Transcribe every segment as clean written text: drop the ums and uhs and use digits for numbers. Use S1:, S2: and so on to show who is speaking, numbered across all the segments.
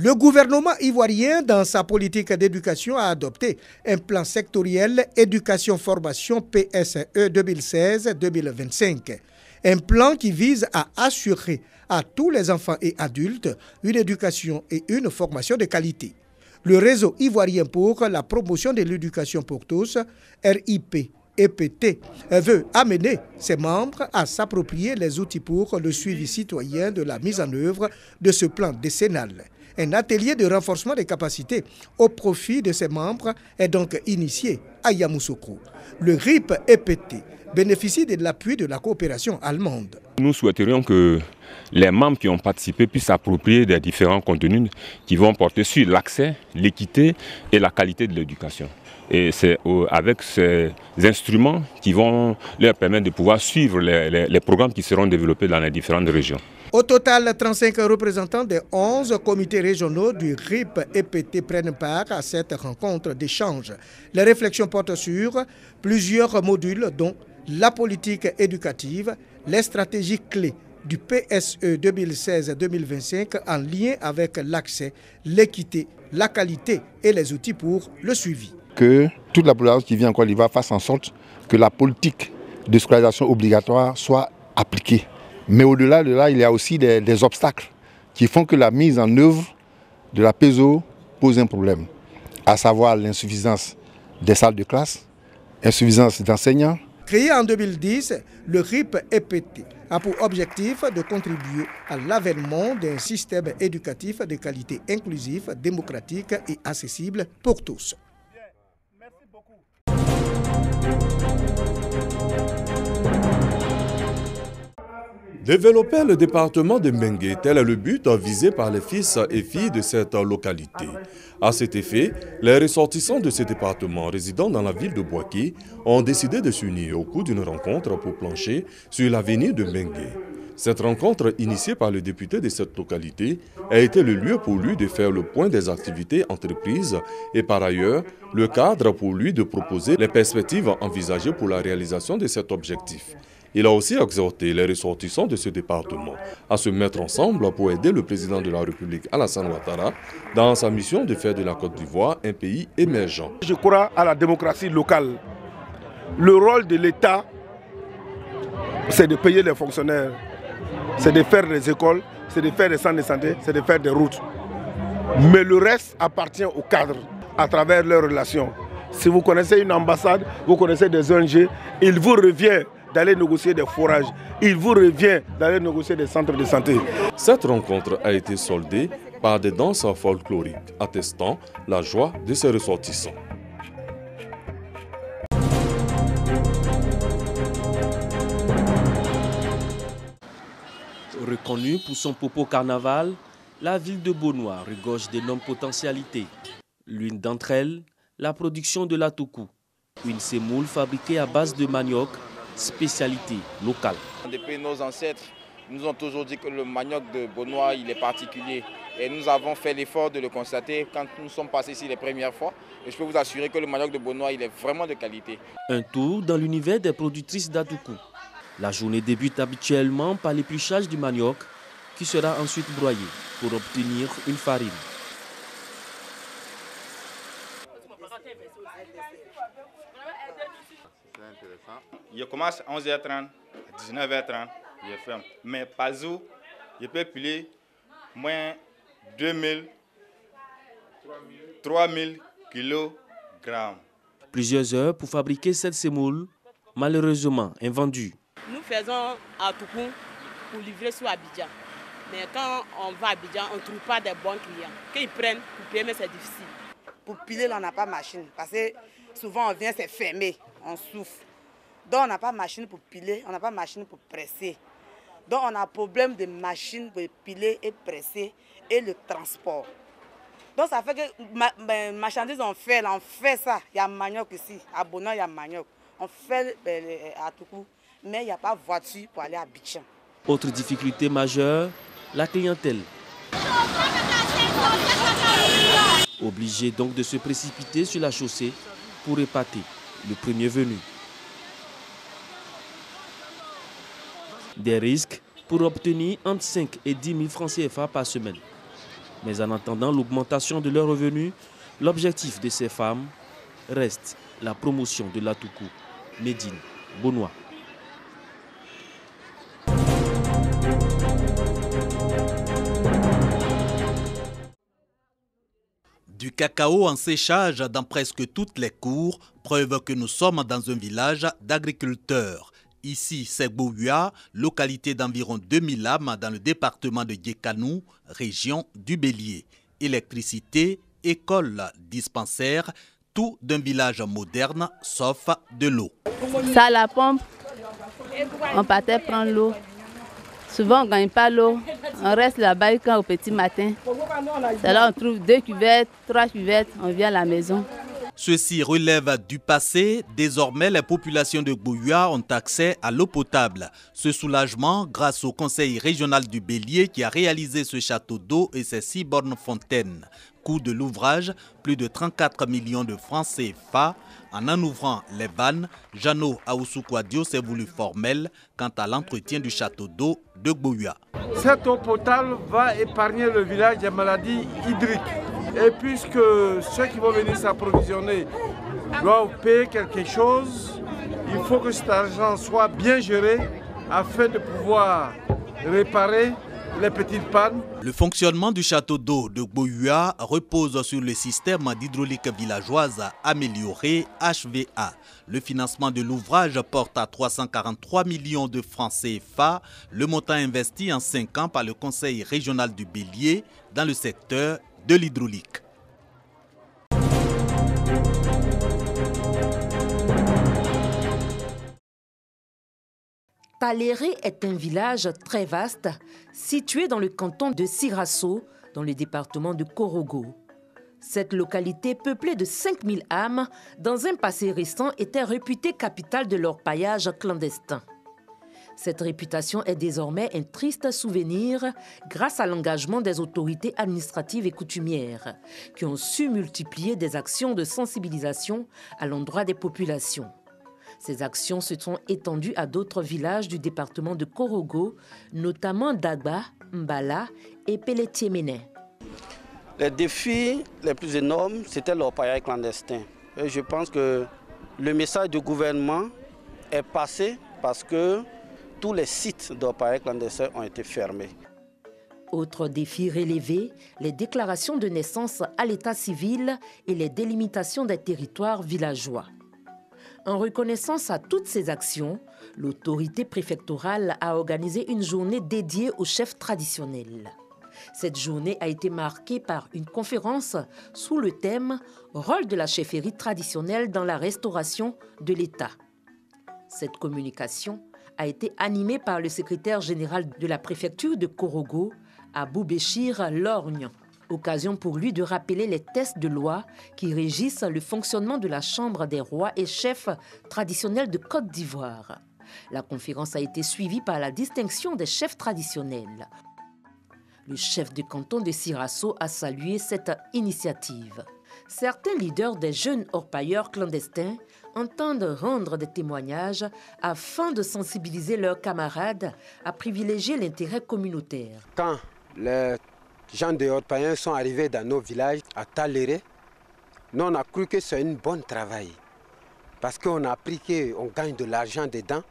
S1: Le gouvernement ivoirien, dans sa politique d'éducation, a adopté un plan sectoriel éducation-formation PSE 2016-2025. Un plan qui vise à assurer à tous les enfants et adultes une éducation et une formation de qualité. Le réseau ivoirien pour la promotion de l'éducation pour tous, RIP-EPT, veut amener ses membres à s'approprier les outils pour le suivi citoyen de la mise en œuvre de ce plan décennal. Un atelier de renforcement des capacités au profit de ses membres est donc initié à Yamoussoukro. Le RIP-EPT bénéficie de l'appui de la coopération allemande.
S2: Nous souhaiterions que les membres qui ont participé puissent s'approprier des différents contenus qui vont porter sur l'accès, l'équité et la qualité de l'éducation. Et c'est avec ces instruments qui vont leur permettre de pouvoir suivre les programmes qui seront développés dans les différentes régions.
S1: Au total, 35 représentants des 11 comités régionaux du RIP-EPT prennent part à cette rencontre d'échange. Les réflexions portent sur plusieurs modules dont la politique éducative, les stratégies clés du PSE 2016-2025 en lien avec l'accès, l'équité, la qualité et les outils pour le suivi.
S3: Que toute la population qui vit en Côte d'Ivoire fasse en sorte que la politique de scolarisation obligatoire soit appliquée. Mais au-delà de là, il y a aussi des obstacles qui font que la mise en œuvre de la PESO pose un problème, à savoir l'insuffisance des salles de classe, insuffisance d'enseignants.
S1: Créé en 2010, le RIP-EPT a pour objectif de contribuer à l'avènement d'un système éducatif de qualité inclusif, démocratique et accessible pour tous.
S4: Merci beaucoup.
S5: Développer le département de Mengué, tel est le but visé par les fils et filles de cette localité. À cet effet, les ressortissants de ce département résidant dans la ville de Bouaké ont décidé de s'unir au cours d'une rencontre pour plancher sur l'avenir de Mengué. Cette rencontre, initiée par le député de cette localité, a été le lieu pour lui de faire le point des activités entreprises et par ailleurs, le cadre pour lui de proposer les perspectives envisagées pour la réalisation de cet objectif. Il a aussi exhorté les ressortissants de ce département à se mettre ensemble pour aider le président de la République, Alassane Ouattara, dans sa mission de faire de la Côte d'Ivoire un pays émergent.
S4: Je crois à la démocratie locale. Le rôle de l'État, c'est de payer les fonctionnaires, c'est de faire des écoles, c'est de faire des centres de santé, c'est de faire des routes. Mais le reste appartient aux cadres à travers leurs relations. Si vous connaissez une ambassade, vous connaissez des ONG, il vous revient d'aller négocier des forages. Il vous revient d'aller négocier des centres de santé.
S5: Cette rencontre a été soldée par des danses folkloriques, attestant la joie de ses ressortissants.
S6: Reconnue pour son popo carnaval, la ville de Bonois regorge d'énormes potentialités. L'une d'entre elles, la production de l'atoukou, une semoule fabriquée à base de manioc, spécialité locale.
S7: Depuis nos ancêtres, nous ont toujours dit que le manioc de Bonois il est particulier. Et nous avons fait l'effort de le constater quand nous sommes passés ici les premières fois. Et je peux vous assurer que le manioc de Bonois il est vraiment de qualité.
S6: Un tour dans l'univers des productrices d'atoukou. La journée débute habituellement par l'épluchage du manioc qui sera ensuite broyé pour obtenir une farine.
S8: Je commence à 11h30, à 19h30, je ferme. Mais par jour, je peux piler moins 2000, 3000 kg.
S6: Plusieurs heures pour fabriquer cette semoule, malheureusement invendue.
S9: Nous faisons atoukou pour livrer sur Abidjan. Mais quand on va à Abidjan, on ne trouve pas de bons clients. Quand ils prennent, pour payer, c'est difficile.
S10: Pour piler, là, on n'a pas de machine. Parce que souvent, on vient, c'est fermé, on souffle. Donc, on n'a pas de machine pour piler, on n'a pas de machine pour presser. Donc, on a un problème de machine pour piler et presser et le transport. Donc, ça fait que marchandises, on fait ça. Il y a manioc ici. À Bonois, il y a manioc. On fait à Toukou, mais il n'y a pas de voiture pour aller à Abidjan.
S6: Autre difficulté majeure, la clientèle. Obligé donc de se précipiter sur la chaussée pour épater le premier venu. Des risques pour obtenir entre 5 et 10 000 francs CFA par semaine. Mais en attendant l'augmentation de leurs revenus, l'objectif de ces femmes reste la promotion de l'Atoukou, Médine, Bonois.
S11: Du cacao en séchage dans presque toutes les cours, preuve que nous sommes dans un village d'agriculteurs. Ici, c'est Gbouyua, localité d'environ 2000 âmes dans le département de Guékanou, région du Bélier. Électricité, école, dispensaire, tout d'un village moderne, sauf de l'eau.
S12: Ça, la pompe, on partait prendre l'eau. Souvent, on ne gagne pas l'eau. On reste là-bas quand au petit matin. C'est là on trouve 2 cuvettes, 3 cuvettes, on vient à la maison.
S11: Ceci relève du passé. Désormais, les populations de Gbouyua ont accès à l'eau potable. Ce soulagement, grâce au Conseil régional du Bélier qui a réalisé ce château d'eau et ses 6 bornes fontaines. Coût de l'ouvrage, plus de 34 millions de francs CFA. En ouvrant les vannes, Jeannot Aoussou-Kouadio s'est voulu formel quant à l'entretien du château d'eau de Gbouyua.
S4: Cette eau potable va épargner le village des maladies hydriques. Et puisque ceux qui vont venir s'approvisionner doivent payer quelque chose, il faut que cet argent soit bien géré afin de pouvoir réparer les petites pannes.
S11: Le fonctionnement du château d'eau de Gbouyua repose sur le système d'hydraulique villageoise amélioré HVA. Le financement de l'ouvrage porte à 343 millions de francs CFA, le montant investi en 5 ans par le Conseil régional du Bélier dans le secteur de l'hydraulique.
S13: Taléré est un village très vaste, situé dans le canton de Sirasso, dans le département de Korogo. Cette localité, peuplée de 5000 âmes, dans un passé récent, était réputée capitale de l'orpaillage clandestin. Cette réputation est désormais un triste souvenir grâce à l'engagement des autorités administratives et coutumières, qui ont su multiplier des actions de sensibilisation à l'endroit des populations. Ces actions se sont étendues à d'autres villages du département de Korogo, notamment Dagba, Mbala et Pelletier-Ménin.
S14: Les défis les plus énormes, c'était l'orpaillage clandestin. Et je pense que le message du gouvernement est passé parce que tous les sites d'orpaillage clandestin ont été fermés.
S13: Autre défi relevé, les déclarations de naissance à l'état civil et les délimitations des territoires villageois. En reconnaissance à toutes ces actions, l'autorité préfectorale a organisé une journée dédiée aux chefs traditionnels. Cette journée a été marquée par une conférence sous le thème « Rôle de la chefferie traditionnelle dans la restauration de l'État ». Cette communication a été animée par le secrétaire général de la préfecture de Korogo, Abou Béchir Lorgne. Occasion pour lui de rappeler les textes de loi qui régissent le fonctionnement de la Chambre des rois et chefs traditionnels de Côte d'Ivoire. La conférence a été suivie par la distinction des chefs traditionnels. Le chef de canton de Sirasso a salué cette initiative. Certains leaders des jeunes orpailleurs clandestins entendent rendre des témoignages afin de sensibiliser leurs camarades à privilégier l'intérêt communautaire.
S15: Quand les gens de orpailleurs sont arrivés dans nos villages à Taléré, nous on a cru que c'est un bon travail. Parce qu'on a appris qu'on gagne de l'argent dedans,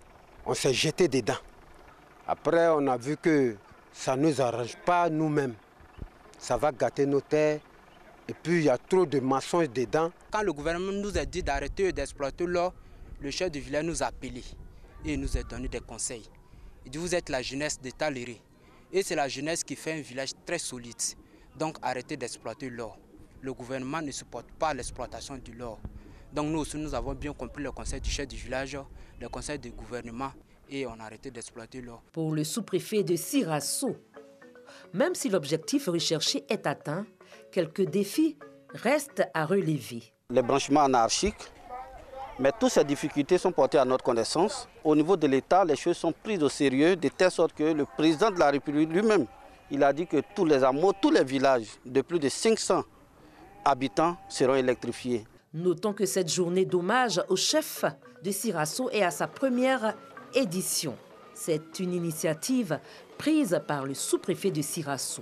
S15: on s'est jeté dedans. Après, on a vu que ça ne nous arrange pas nous-mêmes. Ça va gâter nos terres. Et puis, il y a trop de mensonges dedans.
S16: Quand le gouvernement nous a dit d'arrêter d'exploiter l'or, le chef du village nous a appelés et nous a donné des conseils. Il dit, vous êtes la jeunesse de Taléré. Et c'est la jeunesse qui fait un village très solide. Donc, arrêtez d'exploiter l'or. Le gouvernement ne supporte pas l'exploitation de l'or. Donc, nous aussi, nous avons bien compris le conseil du chef du village, le conseil du gouvernement, et on a arrêté d'exploiter l'or.
S13: Pour le sous-préfet de Sirasso, même si l'objectif recherché est atteint, quelques défis restent à relever.
S14: Les branchements anarchiques, mais toutes ces difficultés sont portées à notre connaissance. Au niveau de l'État, les choses sont prises au sérieux, de telle sorte que le président de la République lui-même, il a dit que tous les hameaux, tous les villages de plus de 500 habitants seront électrifiés.
S13: Notons que cette journée d'hommage au chef de Sirasso est à sa première édition. C'est une initiative prise par le sous-préfet de Sirasso.